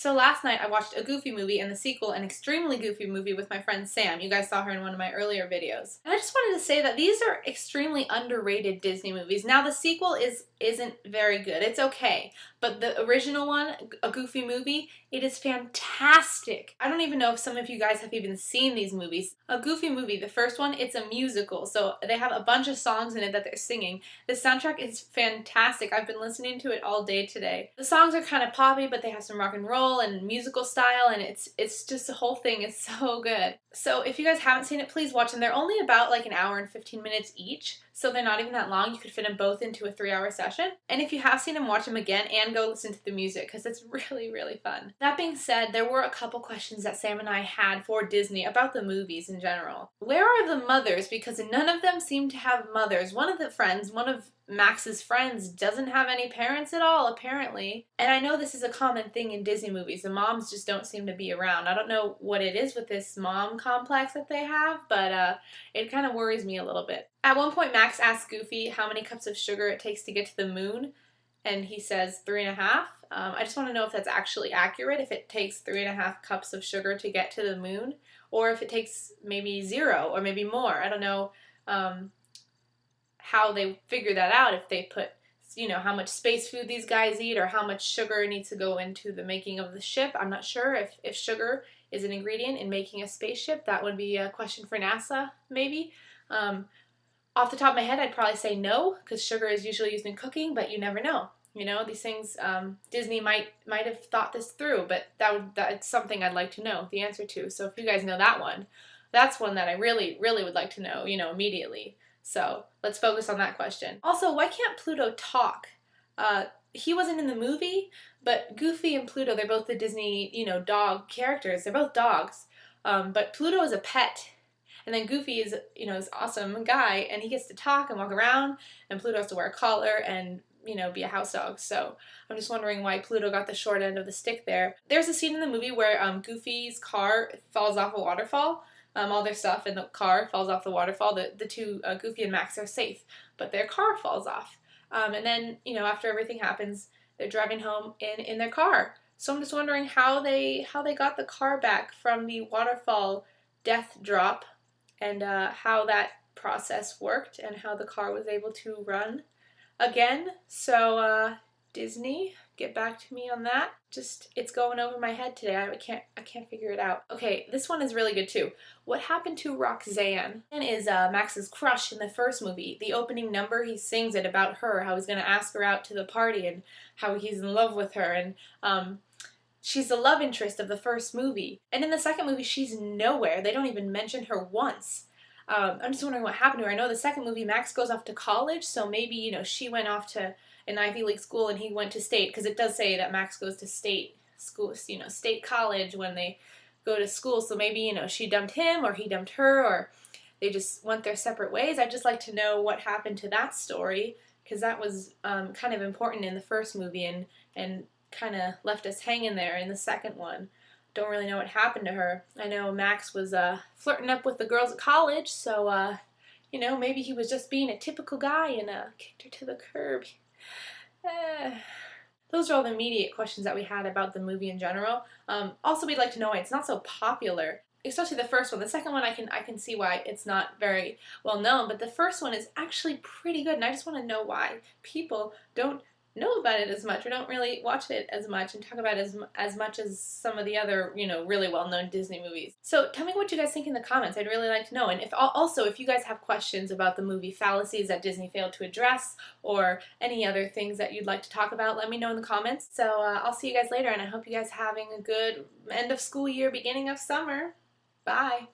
So last night I watched a Goofy movie and the sequel, an extremely goofy movie with my friend Sam. You guys saw her in one of my earlier videos. And I just wanted to say that these are extremely underrated Disney movies. Now the sequel isn't very good. It's okay. But the original one, A Goofy Movie, it is fantastic. I don't even know if some of you guys have even seen these movies. A Goofy Movie, the first one, it's a musical. So they have a bunch of songs in it that they're singing. The soundtrack is fantastic. I've been listening to it all day today. The songs are kind of poppy, but they have some rock and roll and musical style, and it's just the whole thing is so good. So if you guys haven't seen it, please watch them. They're only about like an hour and 15 minutes each, so they're not even that long. You could fit them both into a 3-hour session. And if you have seen them, watch them again and go listen to the music because it's really, really fun. That being said, there were a couple questions that Sam and I had for Disney about the movies in general. Where are the mothers? Because none of them seem to have mothers. One of Max's friends doesn't have any parents at all, apparently. And I know this is a common thing in Disney movies. The moms just don't seem to be around. I don't know what it is with this mom complex that they have, but it kind of worries me a little bit. At one point, Max asks Goofy how many cups of sugar it takes to get to the moon, and he says 3.5. I just want to know if that's actually accurate, if it takes 3.5 cups of sugar to get to the moon, or if it takes maybe 0 or maybe more. I don't know how they figure that out, if they put, you know, how much space food these guys eat or how much sugar needs to go into the making of the ship. I'm not sure if sugar is an ingredient in making a spaceship. That would be a question for NASA, maybe. Off the top of my head, I'd probably say no, because sugar is usually used in cooking, but you never know. You know, these things, Disney might have thought this through, but that's something I'd like to know the answer to. So if you guys know that one, that's one that I really, really would like to know, you know, immediately. So let's focus on that question. Also, why can't Pluto talk? He wasn't in the movie, but Goofy and Pluto, they're both the Disney, you know, dog characters. They're both dogs. But Pluto is a pet. And then Goofy is, you know, this awesome guy, and he gets to talk and walk around, and Pluto has to wear a collar and, you know, be a house dog. So I'm just wondering why Pluto got the short end of the stick there. There's a scene in the movie where Goofy's car falls off a waterfall. All their stuff in the car falls off the waterfall. The two, Goofy and Max, are safe, but their car falls off. And then, you know, after everything happens, they're driving home in their car. So I'm just wondering how they got the car back from the waterfall death drop, and how that process worked, and how the car was able to run again. So Disney, get back to me on that. Just, it's going over my head today. I can't figure it out. Okay, this one is really good too. What happened to Roxanne? And is Max's crush in the first movie. The opening number, he sings it about her, how he's gonna ask her out to the party and how he's in love with her, and she's the love interest of the first movie. And in the second movie, she's nowhere. They don't even mention her once. I'm just wondering what happened to her. I know the second movie, Max goes off to college, so maybe, you know, she went off to an Ivy League school and he went to state, because it does say that Max goes to state school, you know, state college when they go to school. So maybe, you know, she dumped him or he dumped her, or they just went their separate ways. I'd just like to know what happened to that story, because that was kind of important in the first movie, and kind of left us hanging there in the second one. Don't really know what happened to her. I know Max was flirting up with the girls at college, so you know, maybe he was just being a typical guy and kicked her to the curb. Those are all the immediate questions that we had about the movie in general. Also, we'd like to know why it's not so popular, especially the first one. The second one, I can see why it's not very well known, but the first one is actually pretty good, and I just want to know why people don't know about it as much, or don't really watch it as much and talk about it as much as some of the other, you know, really well-known Disney movies. So tell me what you guys think in the comments. I'd really like to know. And if you guys have questions about the movie fallacies that Disney failed to address, or any other things that you'd like to talk about, let me know in the comments. So I'll see you guys later, and I hope you guys are having a good end of school year, beginning of summer. Bye.